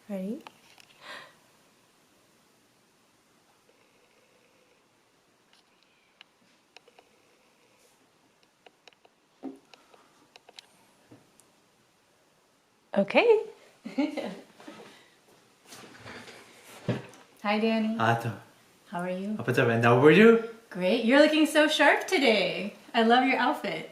Ready? Okay. Hi, Danny. Adam. How are you? 아빠 and how are you? Great. You're looking so sharp today. I love your outfit.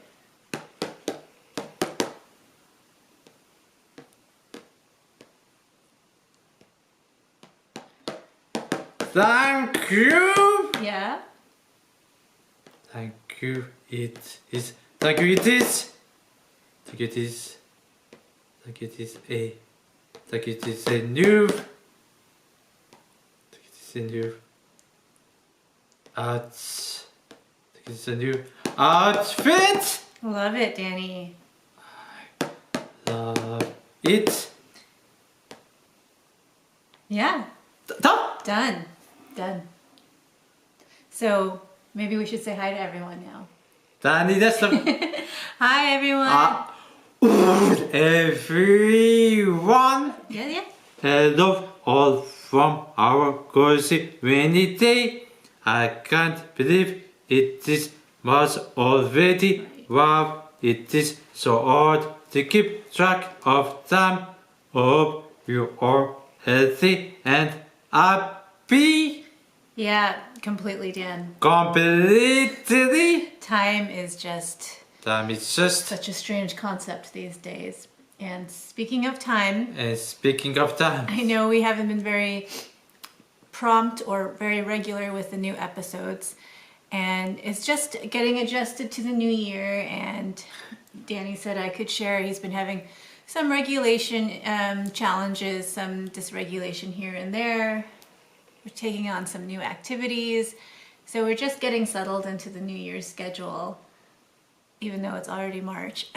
Thank you. Yeah? Thank you. It is. Thank you. It is. Thank you. It is. Thank you. It is a. Thank you. It is a new. Thank you. It is a new. Thank you. It is a new outfit. Love it, Danny. Love it. Yeah. Done. Done. So maybe we should say hi to everyone now. Danny, that's the. Hi, everyone. Everyone. Yeah. Hello, all from our cozy rainy day. I can't believe it is March already. Wow, it is so hard to keep track of time. Hope you are healthy and happy. Yeah, completely, Dan. Completely. Time is just Time is just. such a strange concept these days. And speaking of time, And speaking of time. I know we haven't been very prompt or very regular with the new episodes, and it's just getting adjusted to the new year. And Danny said I could share he's been having some regulation challenges, some dysregulation here and there. We're taking on some new activities, so we're just getting settled into the new year's schedule, even though it's already March.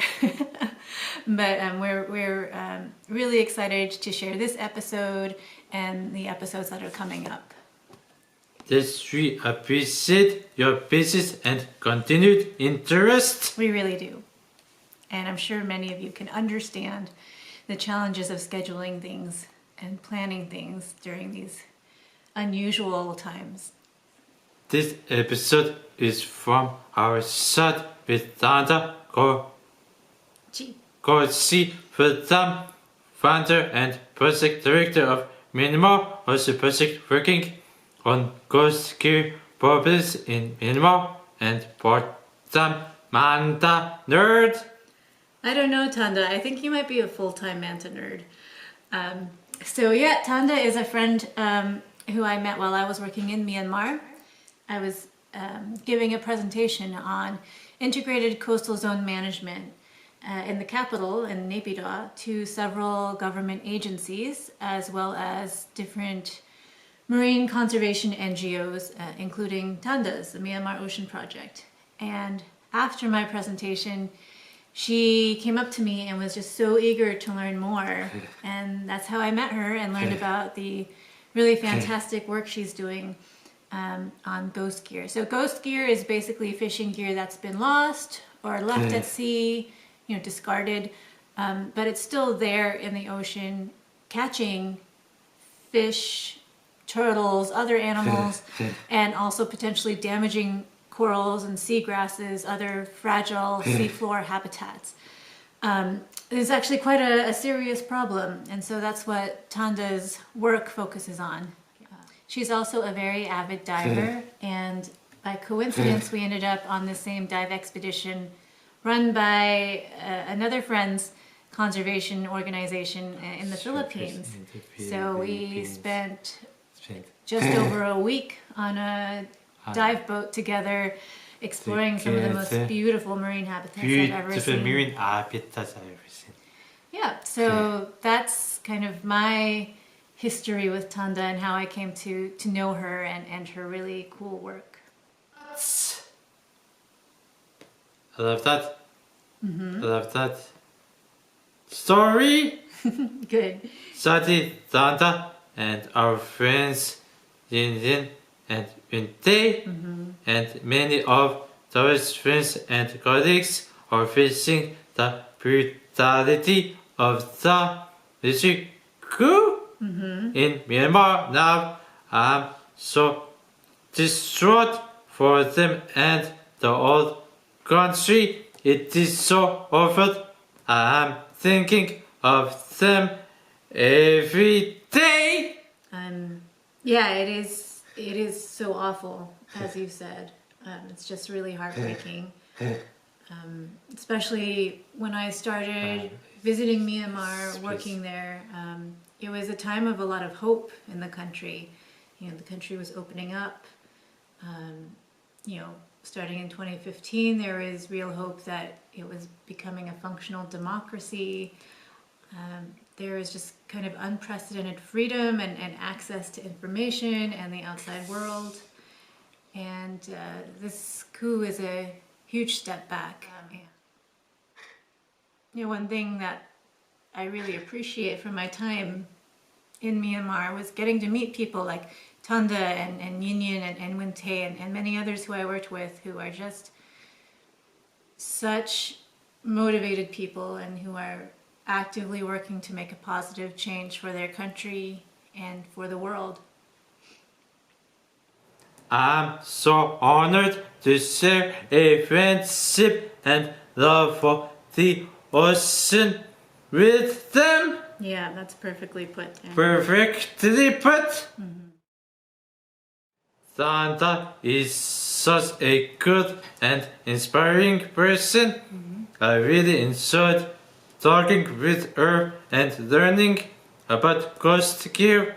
But we're really excited to share this episode and the episodes that are coming up. Yes, we appreciate your patience and continued interest. We really do. And I'm sure many of you can understand the challenges of scheduling things and planning things during these unusual times. This episode is from our chat with Thanda Ko Gyi. Gyi, full-time founder and project director of Myanmar Ocean Project, working on ghost gear problems in Myanmar, and part-time manta nerd. I don't know, Thanda. I think you might be a full-time manta nerd. So yeah, Thanda is a friend who I met while I was working in Myanmar. I was giving a presentation on integrated coastal zone management in the capital, in Naypyidaw, to several government agencies, as well as different marine conservation NGOs, including Thanda's, the Myanmar Ocean Project. And after my presentation, she came up to me and was just so eager to learn more. And that's how I met her and learned about the really fantastic work she's doing on ghost gear. So ghost gear is basically fishing gear that's been lost or left at sea, discarded, but it's still there in the ocean, catching fish, turtles, other animals, and also potentially damaging corals and seagrasses, other fragile seafloor habitats. It's actually quite a serious problem, and so that's what Thanda's work focuses on. She's also a very avid diver, and by coincidence we ended up on the same dive expedition run by another friend's conservation organization in the Philippines. So we spent just over a week on a dive boat together, exploring some of the most beautiful marine habitats I've ever seen. Marine habitats I've ever seen. Yeah, so that's kind of my history with Thanda and how I came to know her and her really cool work. I love that. I love that story. Good. Sati, Thanda, and our friends Yin Yin and Yunte, and many of those friends and colleagues are facing the brutality of the coup. in Myanmar now. I'm so distraught for them and the old country. It is so awful. I'm thinking of them every day. Yeah, it is. It is so awful, as you said. It's just really heartbreaking. Especially when I started visiting Myanmar, working there, it was a time of a lot of hope in the country. You know, the country was opening up. You know, starting in 2015, there was real hope that it was becoming a functional democracy. There was just kind of unprecedented freedom and access to information and the outside world. And this coup is a huge step back. You know, one thing that I really appreciate from my time in Myanmar was getting to meet people like Thanda and Yin Yin and Winte and many others who I worked with who are just such motivated people and who are actively working to make a positive change for their country and for the world. I'm so honored to share a friendship and love for the ocean with them. Yeah, that's perfectly put. Perfectly put. Thanda is such a good and inspiring person. I really enjoyed talking with her and learning about coast care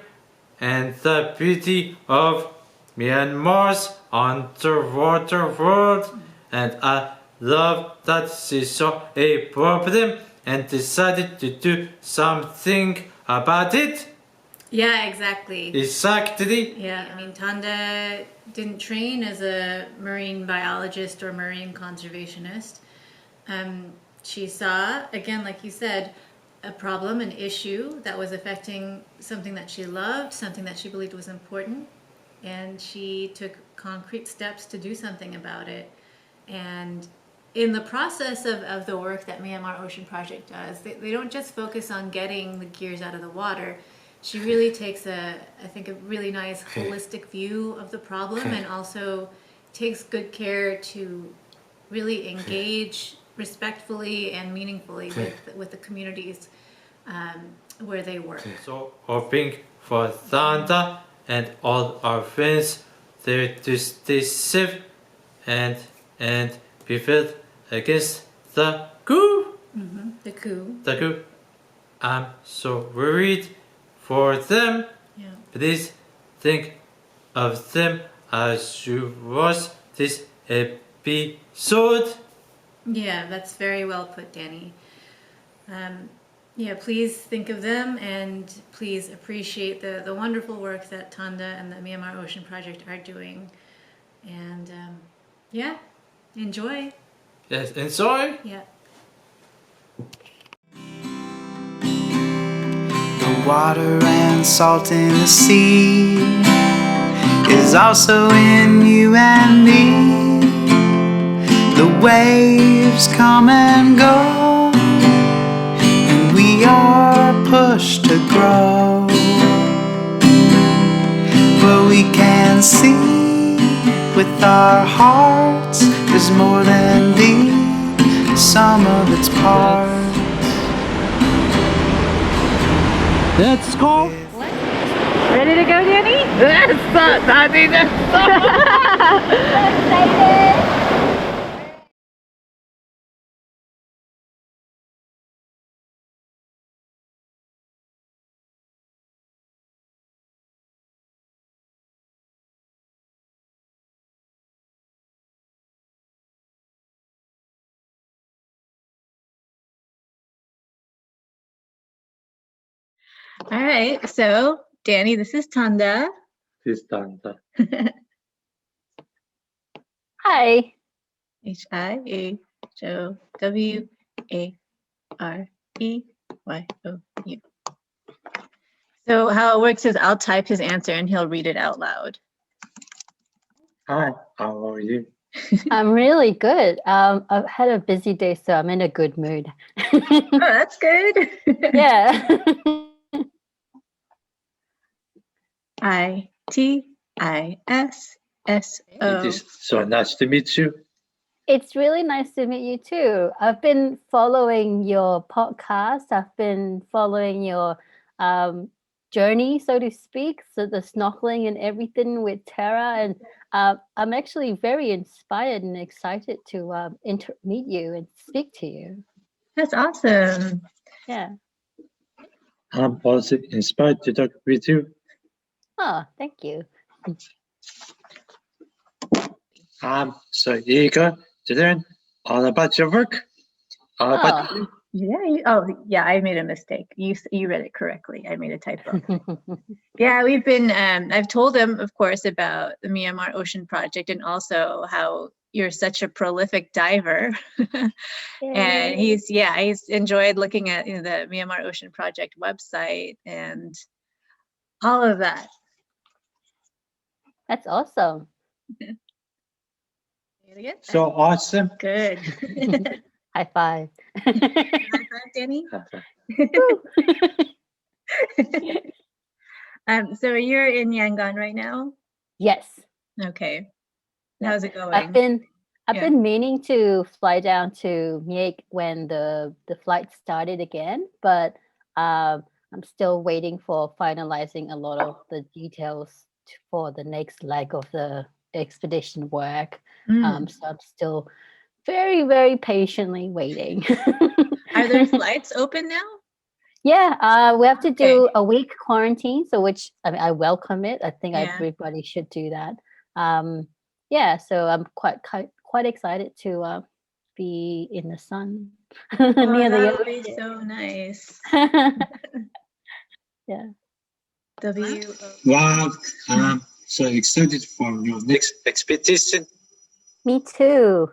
and the beauty of Myanmar's underwater world. And I love that she saw a problem and decided to do something about it. Yeah, exactly. Exactly. Yeah, I mean, Thanda didn't train as a marine biologist or marine conservationist. She saw, again, like you said, a problem, an issue that was affecting something that she loved, something that she believed was important, and she took concrete steps to do something about it. And in the process of the work that Myanmar Ocean Project does, they don't just focus on getting the gears out of the water. She really takes I think, a really nice holistic view of the problem and also takes good care to really engage respectfully and meaningfully with the communities where they work. So hoping for Thanda and all our friends there to stay safe and prevail against the coup. The coup. The coup. I'm so worried for them. Yeah. Please think of them as you watch this episode. Yeah, that's very well put, Danny. Yeah, please think of them and please appreciate the wonderful work that Thanda and the Myanmar Ocean Project are doing. And yeah, enjoy. Yes, enjoy. Yeah. The water and salt in the sea is also in you and me. The waves come and go, and we are pushed to grow. But we can see with our hearts there's more than the sum of its parts. Let's go. Ready to go, Danny? All right, so Danny, this is Thanda. This Thanda. Hi. HIHOWAREYOU. So how it works is I'll type his answer and he'll read it out loud. Hi, how are you? I'm really good. I've had a busy day, so I'm in a good mood. Oh, that's good. Yeah. It is so nice to meet you. It's really nice to meet you too. I've been following your podcast. I've been following your journey, so to speak, so the snorkeling and everything with Tara. And I'm actually very inspired and excited to meet you and speak to you. That's awesome. Yeah. I'm also inspired to talk with you. Oh, thank you. I'm so eager to learn all about your work. All about you. Yeah, I made a mistake. You read it correctly. I made a typo. Yeah, we've been, I've told him, of course, about the Myanmar Ocean Project and also how you're such a prolific diver. And he's enjoyed looking at the Myanmar Ocean Project website and all of that. That's awesome. So awesome. Good. High five. High five, Danny. So you're in Yangon right now? Yes. Okay. Yeah. How's it going? I've been meaning to fly down to Miek when the flight started again, but I'm still waiting for finalizing a lot of the details for the next leg of the expedition work. So I'm still very, very patiently waiting. Are there flights open now? Yeah, we have to do a week quarantine, so which I welcome it. I think everybody should do that. So I'm quite excited to be in the sun near the ocean. That would be so nice. Yeah. Wow, I'm so excited for your next expedition. Me too.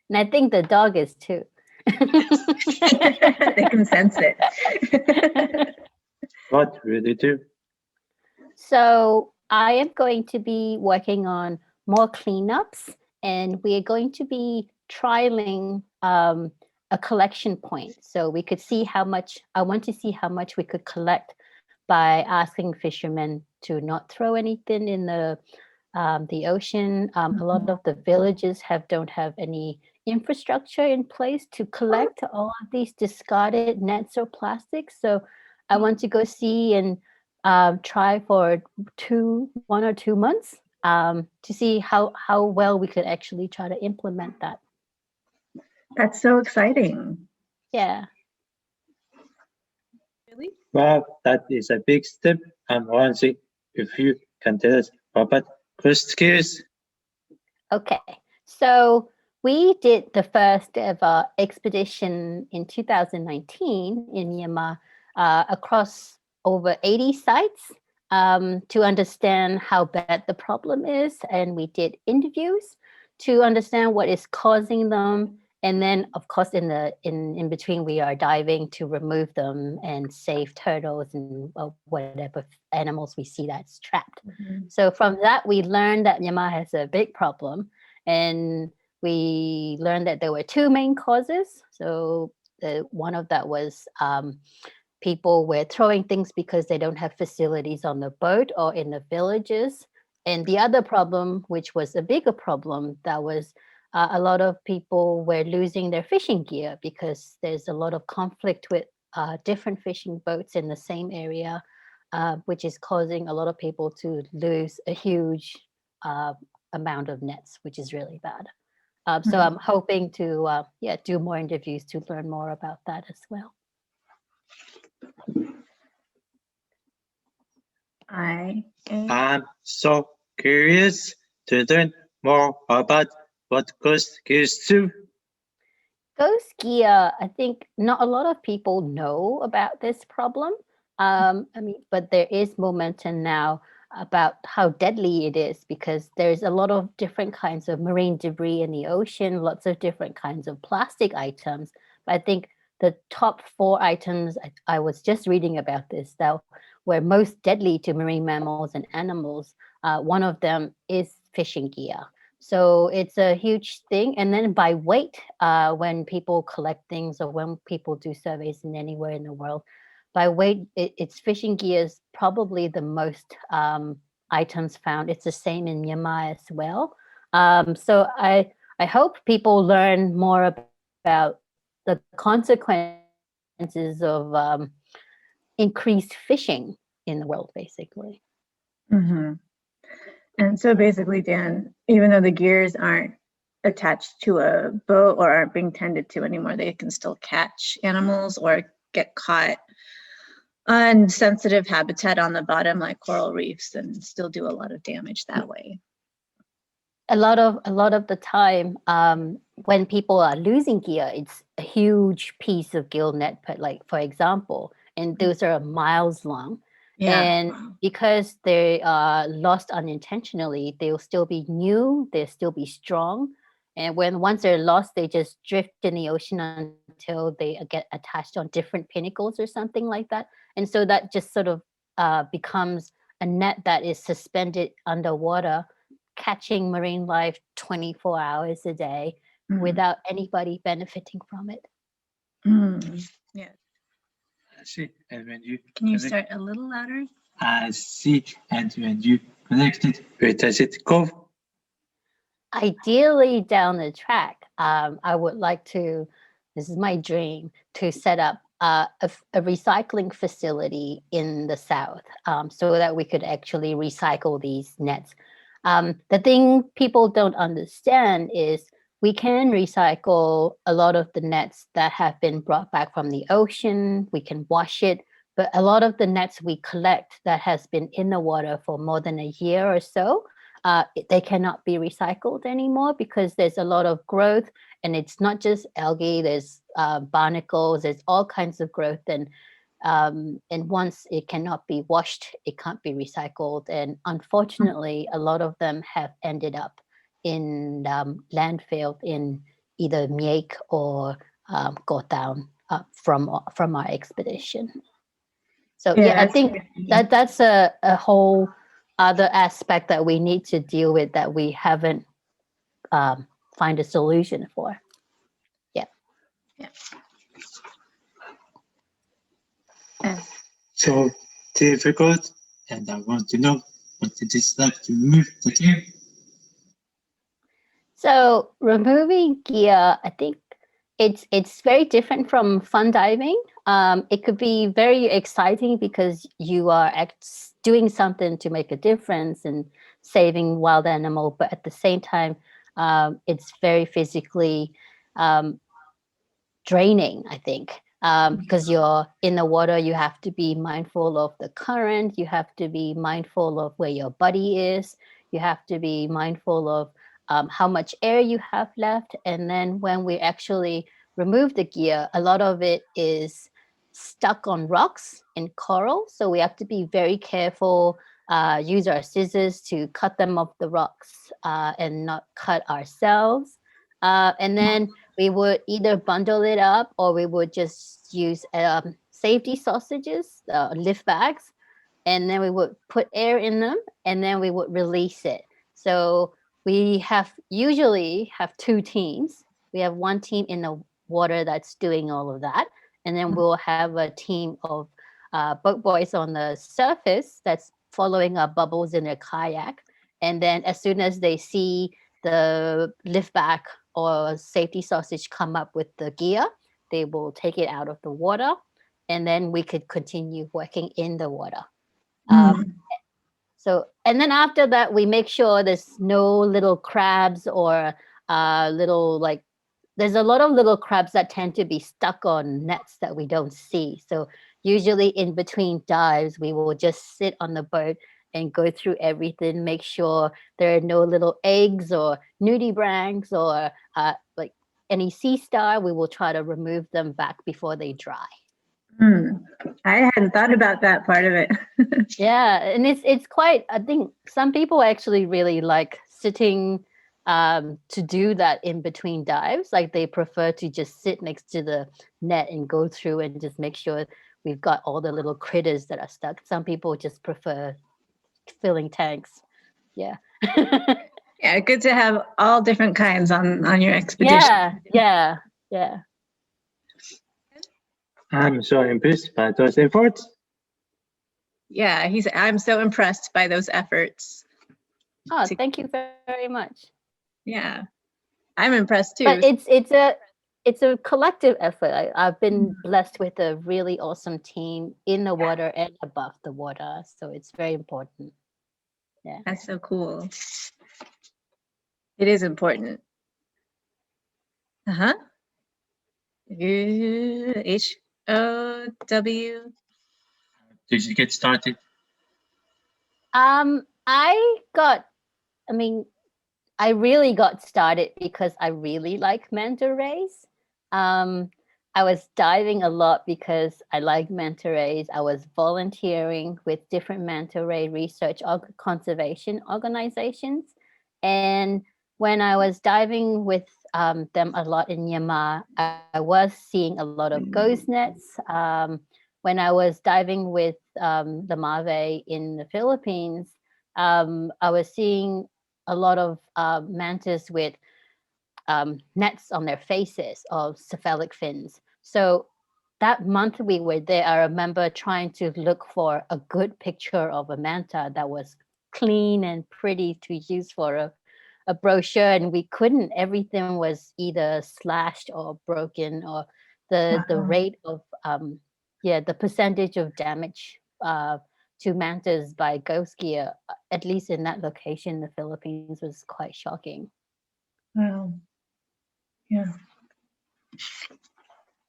And I think the dog is too. They can sense it. What will you do? So I am going to be working on more cleanups, and we are going to be trialing a collection point. So we could see how much, I want to see how much we could collect by asking fishermen to not throw anything in the ocean. A lot of the villages don't have any infrastructure in place to collect all of these discarded nets or plastics. So I want to go see and try for 1 or 2 months to see how well we could actually try to implement that. That's so exciting. Yeah. Really? Wow, that is a big step. I'm wondering if you can tell us about first skills. Okay, so we did the first ever expedition in 2019 in Myanmar across over 80 sites to understand how bad the problem is. And we did interviews to understand what is causing them. And then, of course, in between, we are diving to remove them and save turtles and whatever animals we see that's trapped. So from that, we learned that Myanmar has a big problem. And we learned that there were 2 main causes. So one of that was people were throwing things because they don't have facilities on the boat or in the villages. And the other problem, which was a bigger problem, that was a lot of people were losing their fishing gear because there's a lot of conflict with different fishing boats in the same area, which is causing a lot of people to lose a huge amount of nets, which is really bad. So I'm hoping to do more interviews to learn more about that as well. I'm so curious to learn more about what ghost gears do. Ghost gear, I think not a lot of people know about this problem. But there is momentum now about how deadly it is because there's a lot of different kinds of marine debris in the ocean, lots of different kinds of plastic items. But I think the top 4 items, I was just reading about this, that were most deadly to marine mammals and animals. One of them is fishing gear. So it's a huge thing. And then by weight, when people collect things or when people do surveys in anywhere in the world, by weight, its fishing gear is probably the most items found. It's the same in Myanmar as well. So I hope people learn more about the consequences of increased fishing in the world, basically. Mm-hmm. And so basically, Dan, even though the gears aren't attached to a boat or aren't being tended to anymore, they can still catch animals or get caught on sensitive habitat on the bottom, like coral reefs, and still do a lot of damage that way. A lot of the time, when people are losing gear, it's a huge piece of gill net, but like for example, and those are miles long. Yeah. And because they are lost unintentionally, they'll still be new, they'll still be strong. And once they're lost, they just drift in the ocean until they get attached on different pinnacles or something like that. And so that just sort of becomes a net that is suspended underwater, catching marine life 24 hours a day without anybody benefiting from it. Yeah. I see. And when you Can you start a little louder? I see. And when you connect it, where does it go? Ideally, down the track, I would like to, this is my dream, to set up a recycling facility in the south, so that we could actually recycle these nets. The thing people don't understand is we can recycle a lot of the nets that have been brought back from the ocean. We can wash it, but a lot of the nets we collect that has been in the water for more than a year or so, they cannot be recycled anymore because there's a lot of growth, and it's not just algae, there's barnacles, there's all kinds of growth, and once it cannot be washed, it can't be recycled. And unfortunately, a lot of them have ended up in landfill in either Miek or Gotown from our expedition. So yeah, I think that's a whole other aspect that we need to deal with that we haven't find a solution for. Yeah. So difficult, and I want to know what it is like to remove the gear. So removing gear, I think it's very different from fun diving. It could be very exciting because you are doing something to make a difference and saving wild animal, but at the same time, it's very physically draining, I think. Because you're in the water, you have to be mindful of the current, you have to be mindful of where your body is, you have to be mindful of how much air you have left. And then when we actually remove the gear, a lot of it is stuck on rocks and coral. So we have to be very careful, use our scissors to cut them off the rocks and not cut ourselves. And then we would either bundle it up or we would just use safety sausages, lift bags, and then we would put air in them and then we would release it. So we usually have two teams. We have one team in the water that's doing all of that. And then we'll have a team of boat boys on the surface that's following our bubbles in their kayak. And then as soon as they see the lift back or safety sausage come up with the gear, they will take it out of the water, and then we could continue working in the water. So, and then after that, we make sure there's no little crabs or there's a lot of little crabs that tend to be stuck on nets that we don't see. So usually in between dives, we will just sit on the boat and go through everything, make sure there are no little eggs or nudibranchs or like any sea star. We will try to remove them back before they dry. I hadn't thought about that part of it. Yeah, and it's quite, I think some people actually really like sitting to do that in between dives. Like they prefer to just sit next to the net and go through and just make sure we've got all the little critters that are stuck. Some people just prefer filling tanks. Yeah. Yeah, good to have all different kinds on your expedition. Yeah. I'm so impressed by those efforts. Yeah, I'm so impressed by those efforts. Oh, To- thank you very much. Yeah, I'm impressed too. But it's a collective effort. I've been blessed with a really awesome team in the water and above the water, so it's very important. Yeah. That's so cool. It is important. Uh-huh. HOW. Did you get started? I really got started because I really like manta rays. I was diving a lot because I like manta rays. I was volunteering with different manta ray research conservation organizations. And when I was diving with them a lot in Myanmar, I was seeing a lot of ghost nets. When I was diving with the Mave in the Philippines, I was seeing a lot of mantis with nets on their faces of cephalic fins. So that month we were there, I remember trying to look for a good picture of a manta that was clean and pretty to use for a brochure, and we couldn't. Everything was either slashed or broken, or the rate of the percentage of damage to mantas by ghost gear, at least in that location in the Philippines, was quite shocking. Wow. Yeah.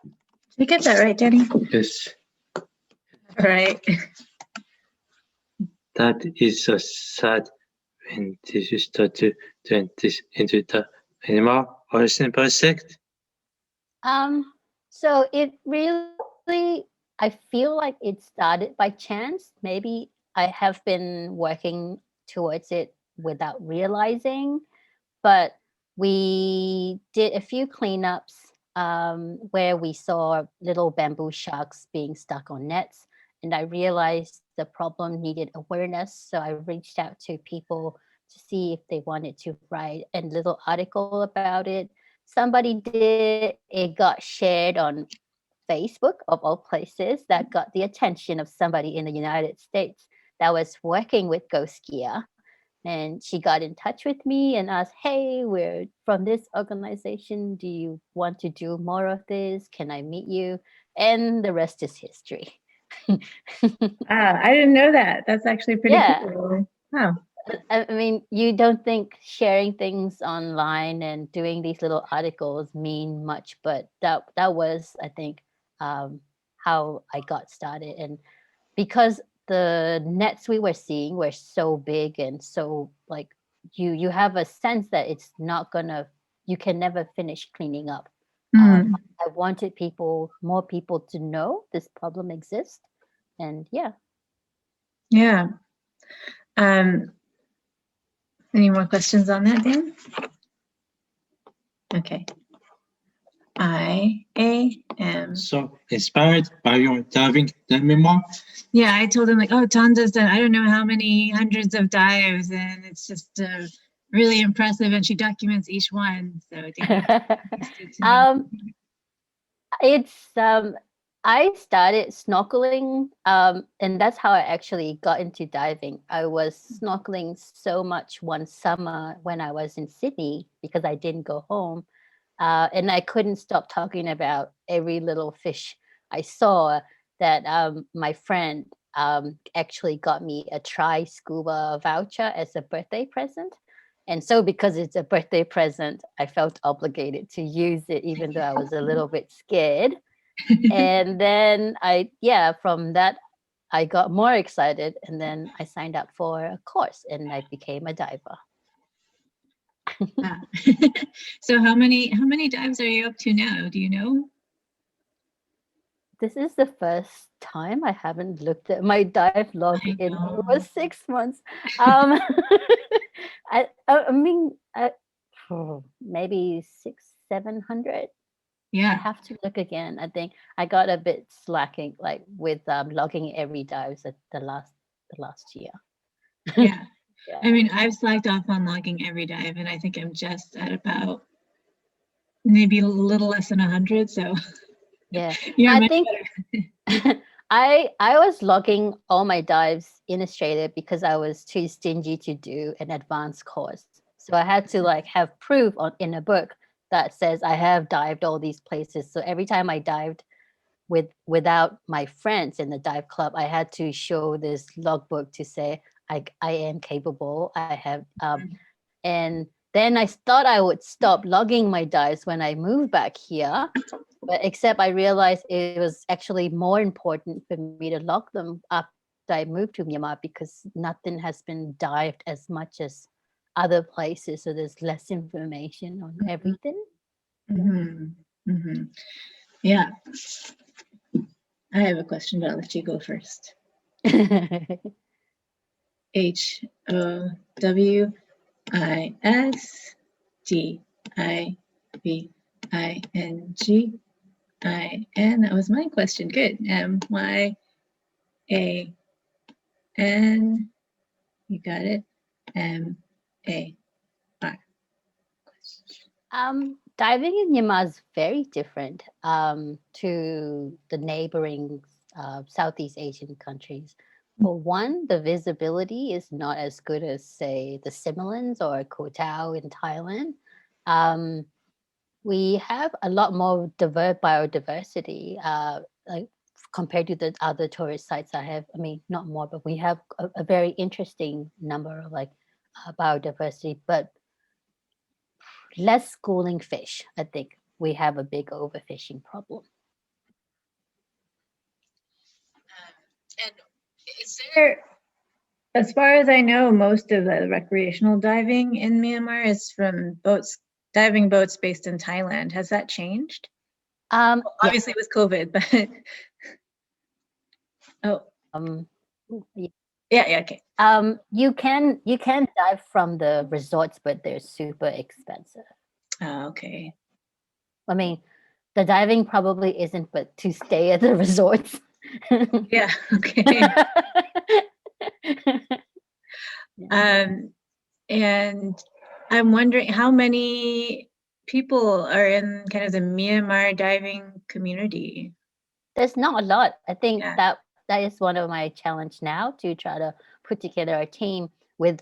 Did you get that right, Danny? Yes. All right. That is so sad when this is start to turn this into the Myanmar Ocean Project. So it really, I feel like it started by chance. Maybe I have been working towards it without realizing, but we did a few cleanups where we saw little bamboo sharks being stuck on nets, and I realized the problem needed awareness. So I reached out to people to see if they wanted to write a little article about it. Somebody did. It got shared on Facebook, of all places. That got the attention of somebody in the United States that was working with ghost gear. And she got in touch with me and asked, hey, we're from this organization. Do you want to do more of this? Can I meet you? And the rest is history. I didn't know that. That's actually pretty cool. Wow. I mean, you don't think sharing things online and doing these little articles mean much, but that was, I think, how I got started. And because the nets we were seeing were so big and so like you have a sense that it's not gonna, you can never finish cleaning up. I wanted more people to know this problem exists, and yeah. Any more questions on that, Dan? Okay. I am so inspired by your diving memoir. Yeah, I told him like, oh, Thanda's done I don't know how many hundreds of dives, and it's just really impressive, and she documents each one. So it's I started snorkeling, and that's how I actually got into diving. I was snorkeling so much one summer when I was in Sydney because I didn't go home, and I couldn't stop talking about every little fish I saw. That my friend actually got me a try scuba voucher as a birthday present. And so because it's a birthday present, I felt obligated to use it, even though I was a little bit scared. And then from that, I got more excited, and then I signed up for a course and I became a diver. So how many dives are you up to now? Do you know? This is the first time I haven't looked at my dive log in over 6 months. I mean, maybe 600-700. Yeah, I have to look again. I think I got a bit slacking, like with logging every dive at the last year. Yeah. I mean, I've slacked off on logging every dive, and I think I'm just at about maybe a little less than 100. So Yeah. You're I much think better. I was logging all my dives in Australia because I was too stingy to do an advanced course. So I had to like have proof in a book that says I have dived all these places. So every time I dived without my friends in the dive club, I had to show this logbook to say I am capable. I have and then I thought I would stop logging my dives when I moved back here. But except I realized it was actually more important for me to log them after I moved to Myanmar because nothing has been dived as much as other places. So there's less information on everything. Mhm. Mhm. Yeah, I have a question, but I'll let you go first. HOWISDIVINGIN. That was my question. Good. MYAN. You got it. MAR. Diving in Myanmar is very different to the neighboring Southeast Asian countries. For one, the visibility is not as good as, say, the Similans or Koh Tao in Thailand. We have a lot more biodiversity, like compared to the other tourist sites I have. I mean, not more, but we have a very interesting number of like biodiversity, but less schooling fish. I think we have a big overfishing problem. And is there, as far as I know, most of the recreational diving in Myanmar is from diving boats based in Thailand. Has that changed? Yeah. Obviously with COVID, but yeah, okay. You can dive from the resorts, but they're super expensive. Okay. I mean, the diving probably isn't, but to stay at the resorts. Yeah, okay. And I'm wondering how many people are in kind of the Myanmar diving community? There's not a lot. I think Yeah. that is one of my challenge now, to try to put together a team with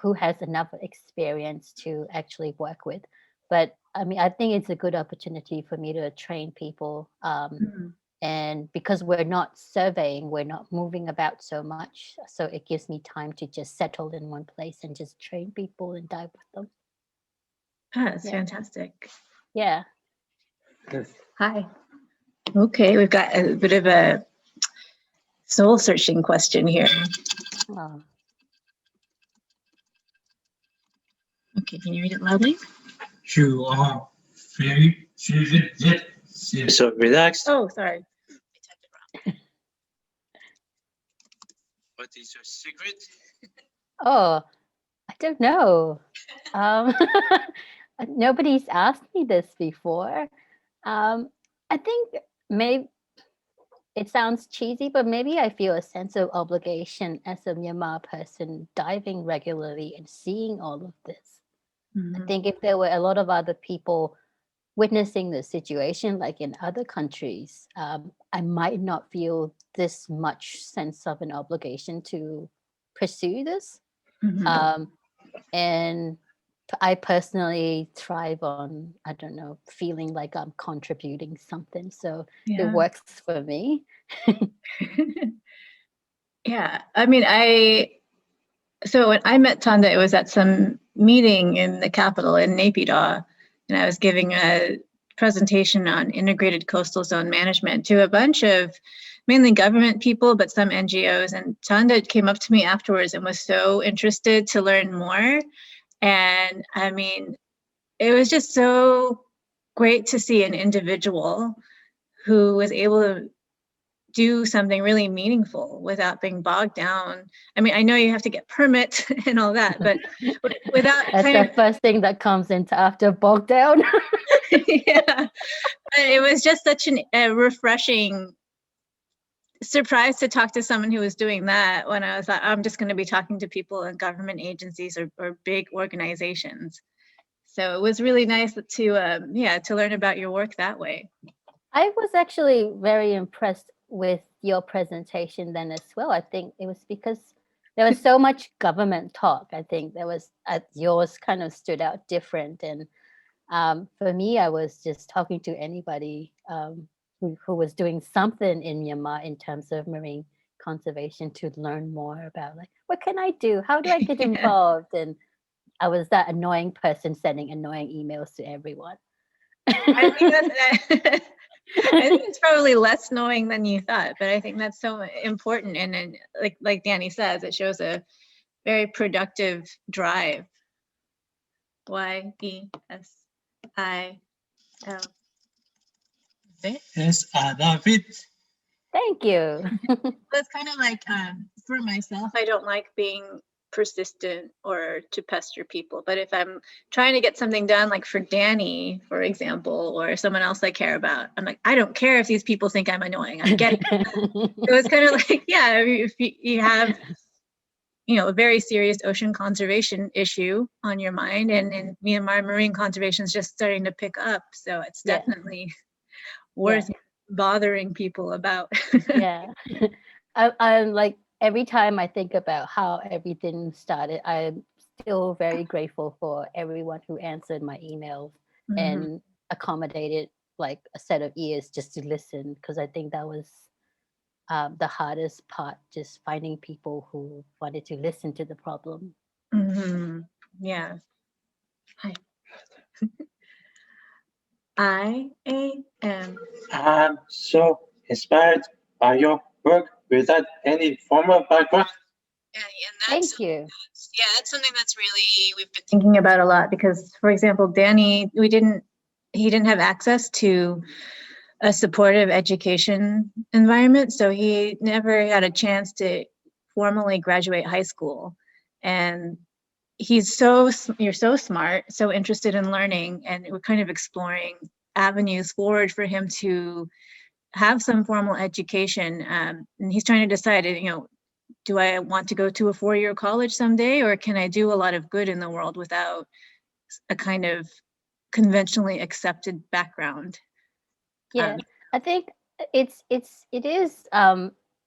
who has enough experience to actually work with. But I mean, I think it's a good opportunity for me to train people. Mhm. And because we're not surveying, we're not moving about so much. So it gives me time to just settle in one place and just train people and dive with them. That's Yeah. fantastic. Yeah. Hi. Okay, we've got a bit of a soul searching question here. Oh. Okay, can you read it loudly? You are very vivid yet so relaxed. Oh, sorry. I typed it wrong. What is your secret? Oh, I don't know. Nobody's asked me this before. I think maybe it sounds cheesy, but maybe I feel a sense of obligation as a Myanmar person diving regularly and seeing all of this. I think if there were a lot of other people witnessing the situation, like in other countries, I might not feel this much sense of an obligation to pursue this. And I personally thrive on, I don't know, feeling like I'm contributing something. So it Yeah. works for me. Yeah, I mean, so when I met Thanda, it was at some meeting in the capital in Naypyidaw, and I was giving a presentation on integrated coastal zone management to a bunch of mainly government people, but some NGOs. And Thanda came up to me afterwards and was so interested to learn more. And I mean, it was just so great to see an individual who was able to do something really meaningful without being bogged down. I mean, I know you have to get permits and all that, but without That's the first thing that comes into after bogged down. yeah, but it was just such a refreshing surprise to talk to someone who was doing that when I was like, I'm just going to be talking to people in government agencies or big organizations. So it was really nice to learn about your work that way. I was actually very impressed with your presentation then as well. I think it was because there was so much government talk. I think there was yours kind of stood out different. And for me, I was just talking to anybody who was doing something in Myanmar in terms of marine conservation to learn more about like, what can I do? How do I get Yeah. involved? And I was that annoying person sending annoying emails to everyone. I think I think it's probably less knowing than you thought, but I think that's so important. And like Danny says, it shows a very productive drive. YESIL. Yes, I love it. Thank you. It's kind of like for myself, I don't like being persistent or to pester people. But if I'm trying to get something done, like for Danny, for example, or someone else I care about, I'm like, I don't care if these people think I'm annoying. I'm getting it. So it's kind of like, yeah, if you have, a very serious ocean conservation issue on your mind, and Myanmar marine conservation is just starting to pick up. So it's Yeah. definitely worth bothering people about. Yeah. I'm like, every time I think about how everything started, I'm still very grateful for everyone who answered my emails Mhm. and accommodated like a set of ears just to listen, because I think that was the hardest part, just finding people who wanted to listen to the problem. Mhm. Yeah. Hi. IAM. I'm so inspired by your work without any formal background. And Thank you. that's something that's really we've been thinking about a lot, because, for example, Danny, he didn't have access to a supportive education environment, so he never had a chance to formally graduate high school. And you're so smart, so interested in learning, and we're kind of exploring avenues forward for him to have some formal education. And he's trying to decide, do I want to go to a 4-year college someday, or can I do a lot of good in the world without a kind of conventionally accepted background? Yeah, I think it is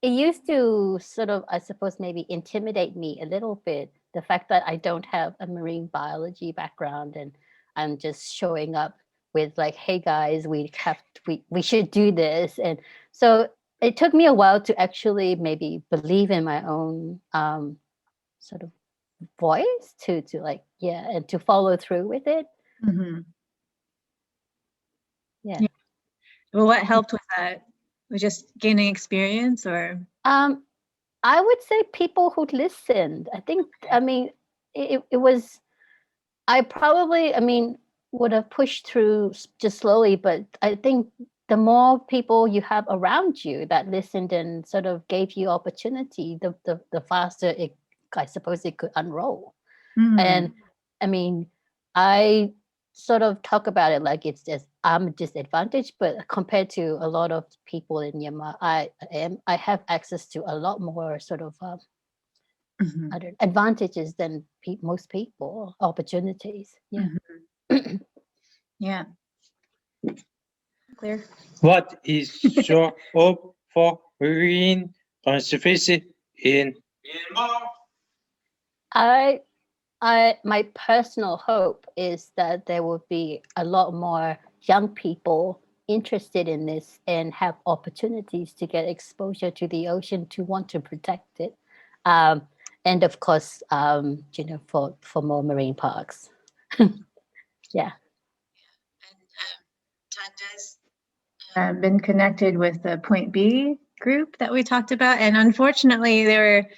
it used to sort of, I suppose, maybe intimidate me a little bit, the fact that I don't have a marine biology background and I'm just showing up with like, hey guys, we should do this. And so it took me a while to actually maybe believe in my own sort of voice to like, yeah, and to follow through with it. Mhm. Yeah. Yeah. Well, what helped with that? Was just gaining experience, or? I would say people who listened. I think, I mean, it was, I mean, would have pushed through just slowly, but I think the more people you have around you that listened and sort of gave you opportunity, the faster I suppose it could unroll. And I mean, I sort of talk about it like it's just I'm a disadvantage, but compared to a lot of people in Myanmar, I have access to a lot more sort of Mhm. other advantages than most people, opportunities. Yeah. Yeah. Clear. What is your hope for marine conservation in Myanmar? My personal hope is that there will be a lot more young people interested in this and have opportunities to get exposure to the ocean to want to protect it. And of course, for more marine parks. Yeah. And been connected with the Point B group that we talked about, and unfortunately, their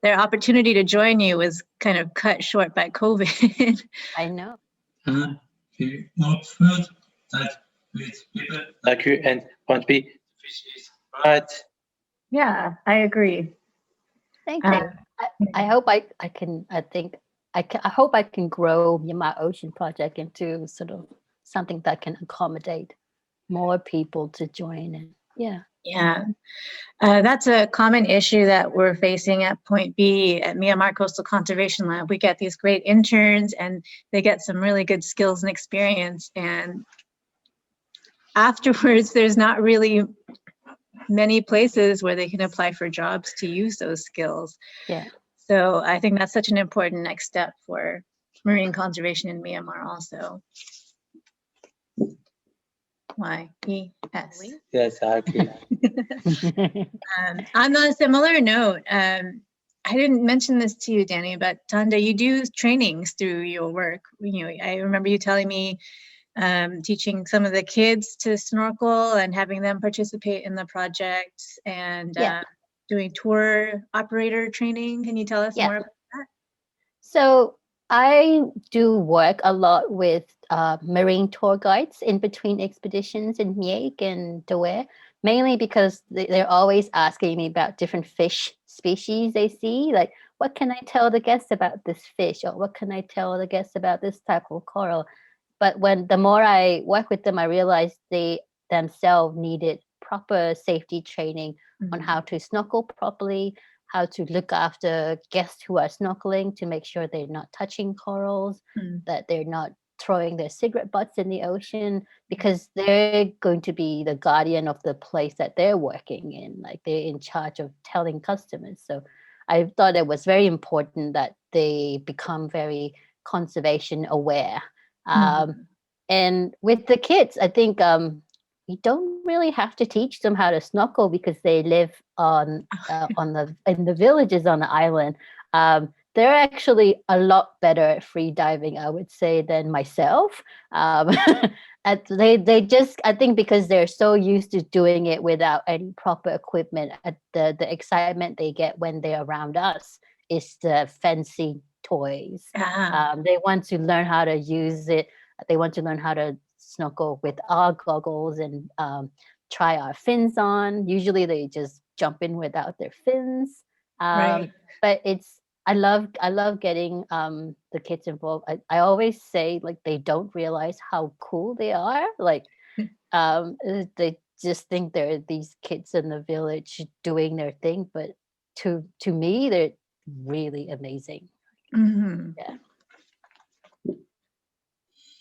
opportunity to join you was kind of cut short by COVID. I know. I feel hopeful that with people like you and Point B, fish is right. Yeah, I agree. Thank you. I hope I can. I hope I can grow Myanmar Ocean Project into sort of something that can accommodate more people to join. And yeah. Yeah, that's a common issue that we're facing at Point B at Myanmar Coastal Conservation Lab. We get these great interns, and they get some really good skills and experience, and afterwards, there's not really many places where they can apply for jobs to use those skills. Yeah. So I think that's such an important next step for marine conservation in Myanmar also. Y-E-S. Yes, exactly. On a similar note, I didn't mention this to you, Danny, but Thanda, you do trainings through your work. You know, I remember you telling me teaching some of the kids to snorkel and having them participate in the project, and Yeah. doing tour operator training. Can you tell us Yeah. more about that? So I do work a lot with marine tour guides in between expeditions in Miek and Dawei, mainly because they're always asking me about different fish species they see. Like, what can I tell the guests about this fish? Or what can I tell the guests about this type of coral? But the more I work with them, I realized they themselves needed proper safety training on how to snorkel properly, how to look after guests who are snorkeling to make sure they're not touching corals, that they're not throwing their cigarette butts in the ocean, because they're going to be the guardian of the place that they're working in. Like, they're in charge of telling customers. So I thought it was very important that they become very conservation aware. And with the kids, I think you don't really have to teach them how to snorkel because they live in the villages on the island. They're actually a lot better at free diving, I would say, than myself. They just, I think, because they're so used to doing it without any proper equipment, the excitement they get when they're around us is the fancy toys. They want to learn how to use it. They want to learn how to snorkel with our goggles and try our fins on. Usually they just jump in without their fins. Right. But I love getting the kids involved. I always say, like, they don't realize how cool they are. Like, they just think they're these kids in the village doing their thing, but to me they're really amazing. Yeah.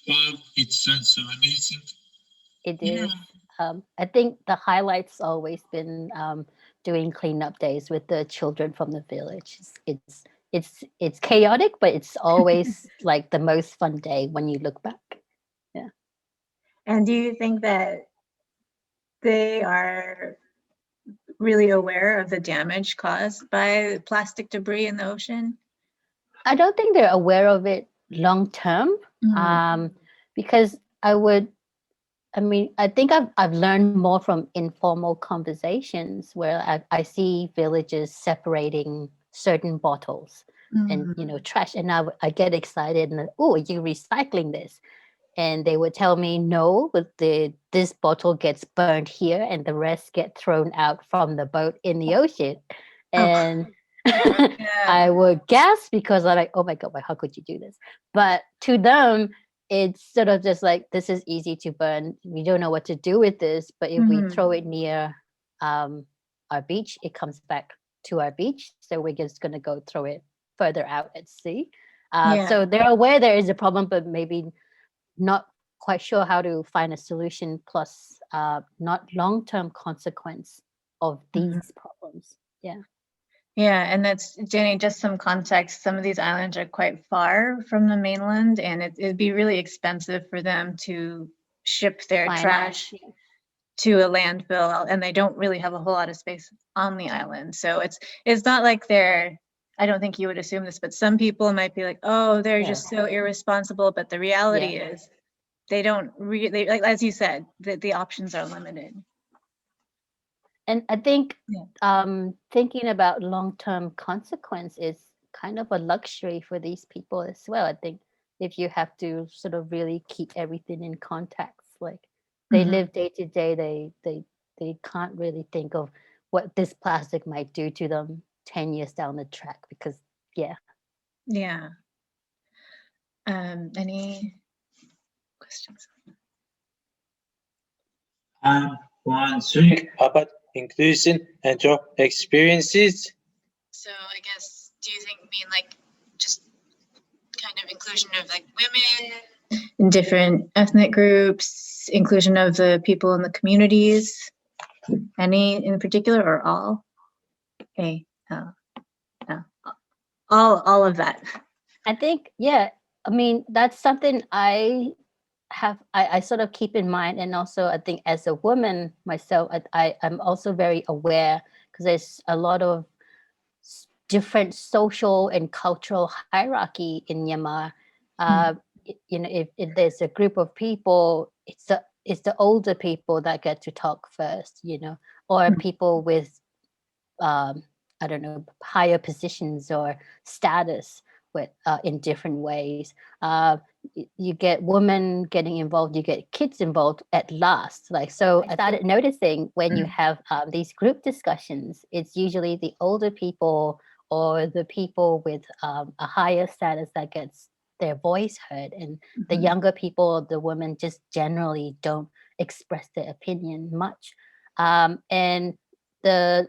Wow, it sounds so amazing. It is. I think the highlight's always been doing cleanup days with the children from the village. It's chaotic, but it's always like the most fun day when you look back. Yeah. And do you think that they are really aware of the damage caused by plastic debris in the ocean? I don't think they're aware of it long term, because I think I've learned more from informal conversations where I see villages separating certain bottles and trash, and I get excited and, oh, are you recycling this? And they would tell me, no, but this bottle gets burned here and the rest get thrown out from the boat in the ocean. And I would gasp because I'm like, oh my God, how could you do this? But to them, it's sort of just like, this is easy to burn. We don't know what to do with this, but if we throw it near our beach, it comes back to our beach. So we're just going to go throw it further out at sea. So they're aware there is a problem, but maybe not quite sure how to find a solution, plus not long-term consequence of these problems. Yeah. Yeah, and that's, Jenny, just some context. Some of these islands are quite far from the mainland, and it'd be really expensive for them to ship their trash to a landfill, and they don't really have a whole lot of space on the island. So it's not like they're, I don't think you would assume this, but some people might be like, oh, they're just so irresponsible. But the reality is they don't really, like, as you said, the options are limited. And I think thinking about long-term consequence is kind of a luxury for these people as well. I think if you have to sort of really keep everything in context, like they live day to day, they can't really think of what this plastic might do to them 10 years down the track, because Any questions? I'm wondering about inclusion and job experiences. So I guess, do you mean like just kind of inclusion of like women in different ethnic groups, inclusion of the people in the communities? Any in particular or all? Okay, all of that. I think, yeah, I mean, that's something I sort of keep in mind. And also I think as a woman myself, I'm also very aware, because there's a lot of different social and cultural hierarchy in Myanmar. You know, if there's a group of people, it's the older people that get to talk first, you know, or people with I don't know, higher positions or status with in different ways. You get women getting involved, you get kids involved at last. Like, so I started noticing when you have these group discussions, it's usually the older people or the people with a higher status that gets their voice heard, and the younger people, the women, just generally don't express their opinion much. And the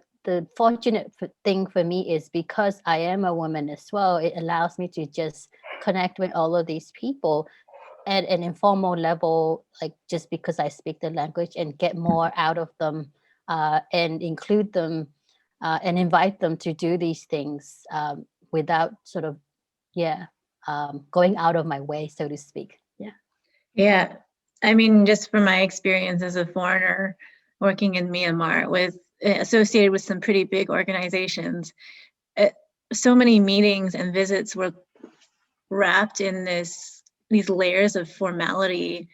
fortunate thing for me is, because I am a woman as well, it allows me to just connect with all of these people at an informal level, like just because I speak the language, and get more out of them, and include them and invite them to do these things without sort of, going out of my way, so to speak. Yeah, I mean, just from my experience as a foreigner working in Myanmar, with associated with some pretty big organizations, so many meetings and visits were wrapped in these layers of formality,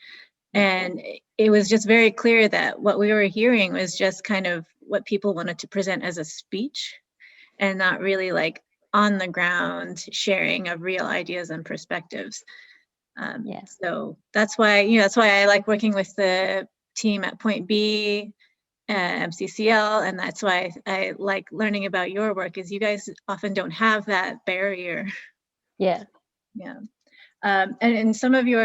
and it was just very clear that what we were hearing was just kind of what people wanted to present as a speech, and not really like on the ground sharing of real ideas and perspectives. So that's why, that's why I like working with the team at Point B, MCCL, and that's why I like learning about your work, is you guys often don't have that barrier. Yeah. And in some of you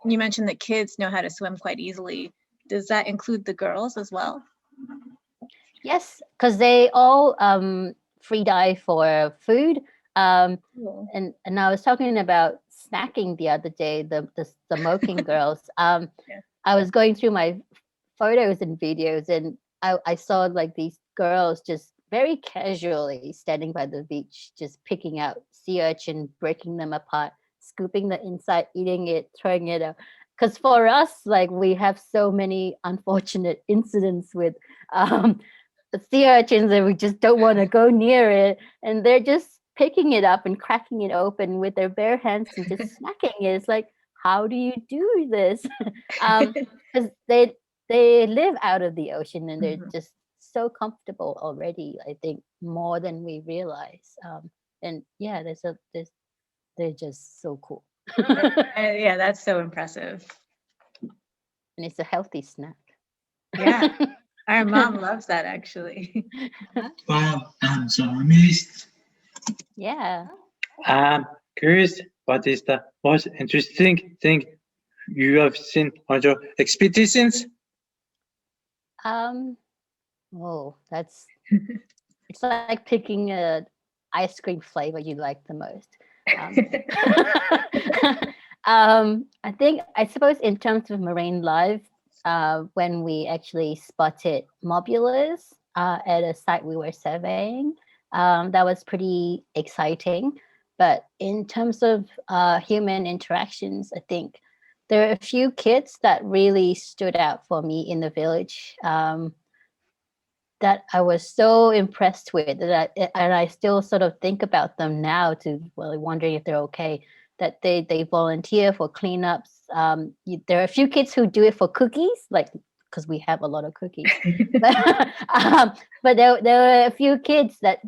mentioned that kids know how to swim quite easily. Does that include the girls as well? Yes, because they all free dive for food. Cool. And I was talking about snacking the other day, the smoking girls. I was going through my photos and videos, and I saw like these girls just very casually standing by the beach, just picking out sea urchin, breaking them apart, scooping the inside, eating it, throwing it out. Because for us, like, we have so many unfortunate incidents with the sea urchins, and we just don't want to go near it. And they're just picking it up and cracking it open with their bare hands and just snacking it. It's like, how do you do this? Because they live out of the ocean, and they're just so comfortable already, I think, more than we realize. And yeah, they're just so cool. Yeah, that's so impressive. And it's a healthy snack. Yeah, our mom loves that, actually. Wow, I'm so amazed. Yeah. I'm curious, what is the most interesting thing you have seen on your expeditions? Oh, that's it's like picking a ice cream flavor you like the most. I suppose in terms of marine life, when we actually spotted mobulas at a site we were surveying, that was pretty exciting. But in terms of human interactions, I think there are a few kids that really stood out for me in the village, that I was so impressed with, and I still sort of think about them now, to wondering if they're okay. That they volunteer for cleanups. There are a few kids who do it for cookies, like, because we have a lot of cookies. But there were a few kids that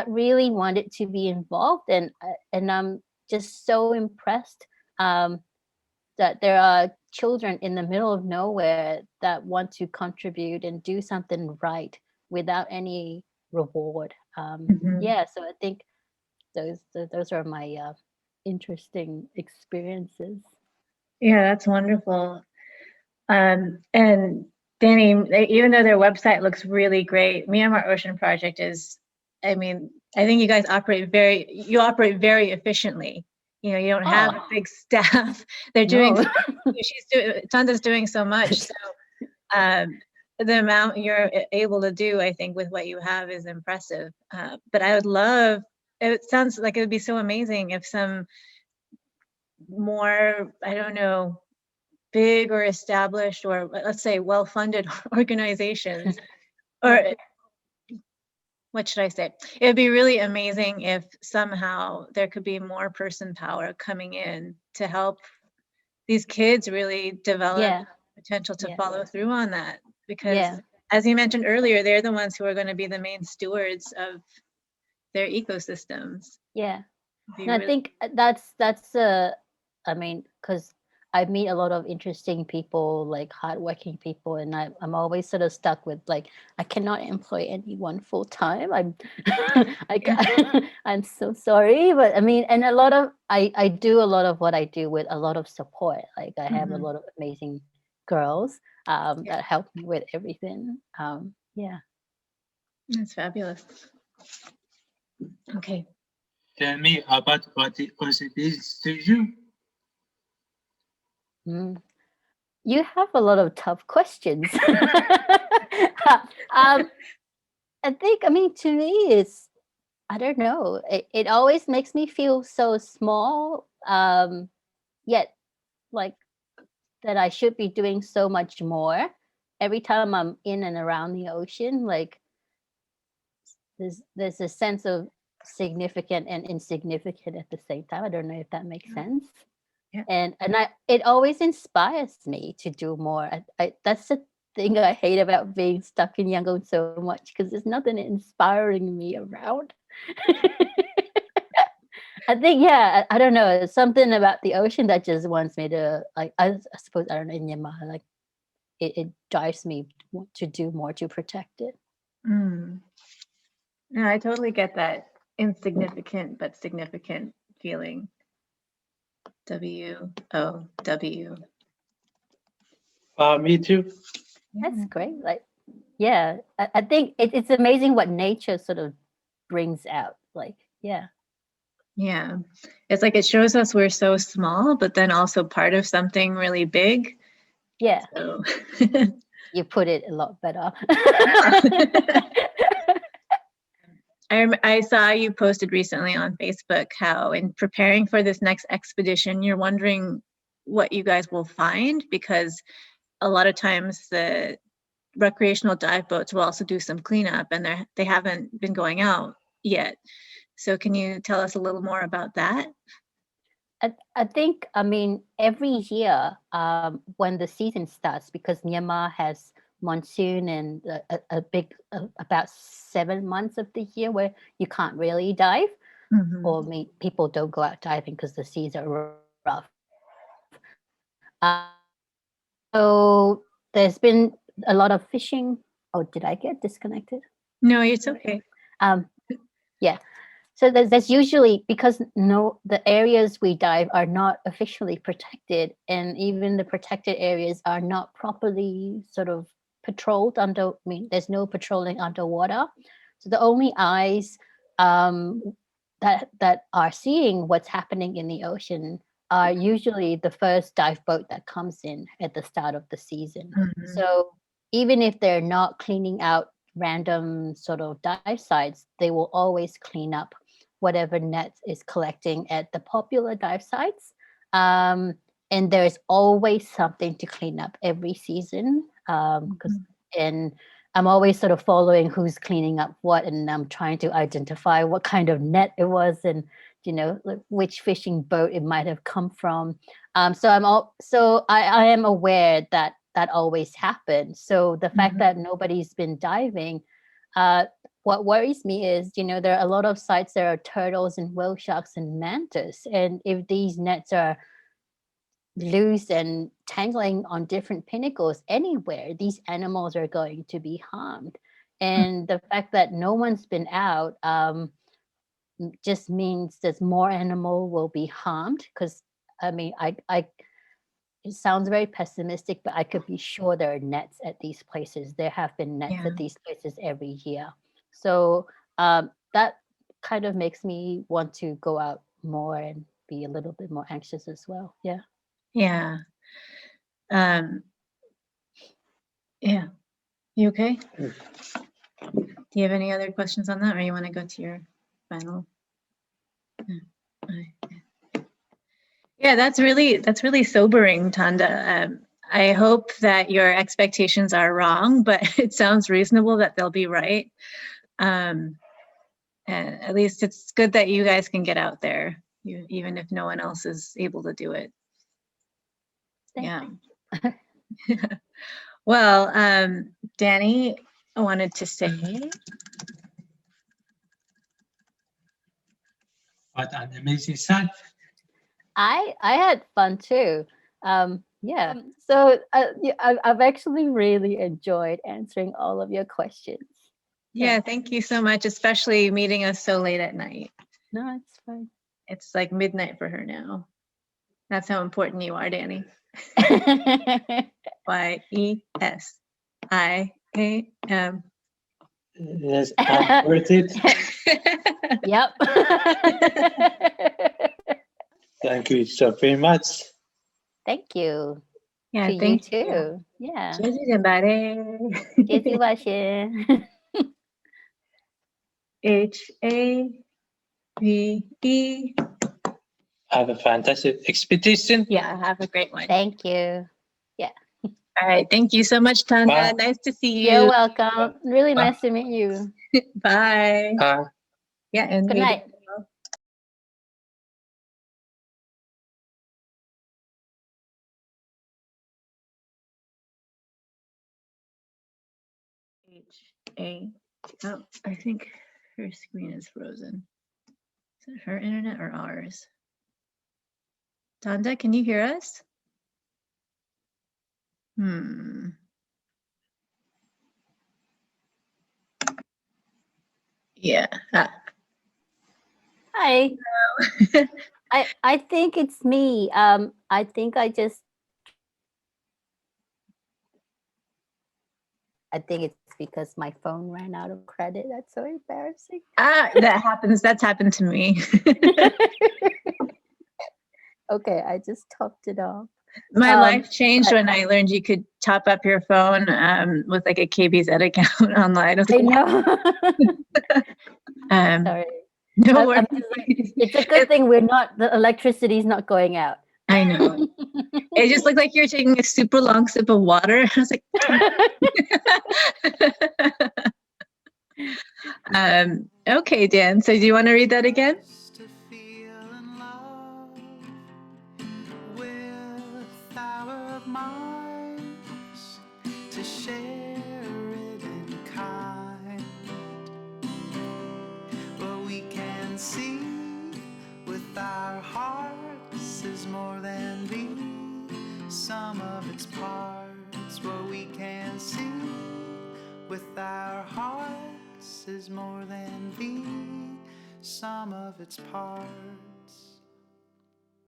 really wanted to be involved, and I'm just so impressed that there are children in the middle of nowhere that want to contribute and do something right without any reward. Yeah, so I think those are my interesting experiences. Yeah, that's wonderful. And Danny, even though their website looks really great, Myanmar Ocean Project is, I mean, I think you guys operate very efficiently. you don't have a Oh, big staff. They're doing, no. Thanda's doing so much. So the amount you're able to do, I think, with what you have is impressive. But I would love, it sounds like it would be so amazing if some more, I don't know, big or established, or let's say well-funded organizations, or what should I say? It would be really amazing if somehow there could be more person power coming in to help these kids really develop Yeah, potential to yeah, follow through on that. Because yeah, as you mentioned earlier, they're the ones who are going to be the main stewards of their ecosystems. yeah. Be And I really, think I mean, because I meet a lot of interesting people, like hardworking people, and I'm always sort of stuck with like I cannot employ anyone full time. I'm I'm so sorry, but I mean, and a lot of I do a lot of what I do with a lot of support. Like I have a Mhm. lot of amazing girls Yeah, that help me with everything. Yeah. that's fabulous. Okay. Tell me about what it is to you. Mm. You have a lot of tough questions. I think, I mean, to me, it's, I don't know, it always makes me feel so small, yet like that I should be doing so much more. Every time I'm in and around the ocean, like there's a sense of significant and insignificant at the same time. I don't know if that makes sense. Yeah. And it always inspires me to do more. That's the thing I hate about being stuck in Yangon so much because there's nothing inspiring me around. I think I don't know. It's something about the ocean that just wants me to like. I suppose I don't know in Myanmar like it drives me to do more to protect it. Mm. No, I totally get that insignificant but significant feeling. WOW. Me too. That's great. Like yeah, I think it's amazing what nature sort of brings out. Like yeah, Yeah. It's like it shows us we're so small, but then also part of something really big. yeah. So You put it a lot better. I saw you posted recently on Facebook how in preparing for this next expedition, you're wondering what you guys will find, because a lot of times the recreational dive boats will also do some cleanup, and they haven't been going out yet. So can you tell us a little more about that? I think, I mean, every year when the season starts, because Myanmar has monsoon and a big, about 7 months of the year where you can't really dive, Mhm. or people don't go out diving because the seas are rough. So there's been a lot of fishing. Oh, did I get disconnected? No, it's okay. Um, yeah. So there's usually because the areas we dive are not officially protected, and even the protected areas are not properly sort of patrolled under. I mean, there's no patrolling underwater, so the only eyes that are seeing what's happening in the ocean are usually the first dive boat that comes in at the start of the season. Mhm. So even if they're not cleaning out random sort of dive sites, they will always clean up whatever net is collecting at the popular dive sites. And there's always something to clean up every season. And I'm always sort of following who's cleaning up what, and I'm trying to identify what kind of net it was, and like which fishing boat it might have come from. So I am aware that that always happens. So the fact Mhm. that nobody's been diving, uh, what worries me is, there are a lot of sites there are turtles and whale sharks and mantis, and if these nets are loose and tangling on different pinnacles anywhere, these animals are going to be harmed. And the fact that no one's been out just means that more animal will be harmed. Because I mean, it sounds very pessimistic, but I could be sure there are nets at these places. There have been nets Yeah. at these places every year. So that kind of makes me want to go out more and be a little bit more anxious as well. Yeah. Yeah. Yeah. You okay? Do you have any other questions on that, or you want to go to your final? Yeah, that's really sobering, Tanda. I hope that your expectations are wrong, but it sounds reasonable that they'll be right. And at least it's good that you guys can get out there, even if no one else is able to do it. Yeah. Well, Danny, I wanted to say, What an amazing site. I had fun too. Yeah. So I've actually really enjoyed answering all of your questions. yeah, thank you so much, especially meeting us so late at night. No, it's fine. It's like midnight for her now. That's how important you are, Danny. YESIAM. Yes, I'm worth it. Yep. Thank you so very much. Thank you. Yeah, To you thank you. too. Yeah. 谢谢everybody. 谢谢外谢。 HAVE. Have a fantastic expedition. Yeah, have a great one. Thank you. All right, thank you so much, Tanda. Bye. Nice to see You're you. welcome. Really nice to meet you. Bye. Bye. Yeah, and Good we- night. HA. Oh, I think her screen is frozen. Is it her internet or ours? Tanda, can you hear us? Yeah. Hi. I think it's me. I think I think it's because my phone ran out of credit. That's so embarrassing. That happens. That's happened to me. Okay, I just topped it off. My life changed but- when I learned you could top up your phone with like a KBZ account online. I was I like, know. Sorry. Sorry. No I'm worries. just like, it's a good thing the electricity's not going out. I know. It just looked like you were taking a super long sip of water. I was like, okay, Dan. So do you want to read that again? To feel in love with our minds, to share it in kind. What we can see with our hearts is more than the sum of its parts. What we can see with our hearts is more than the sum of its parts.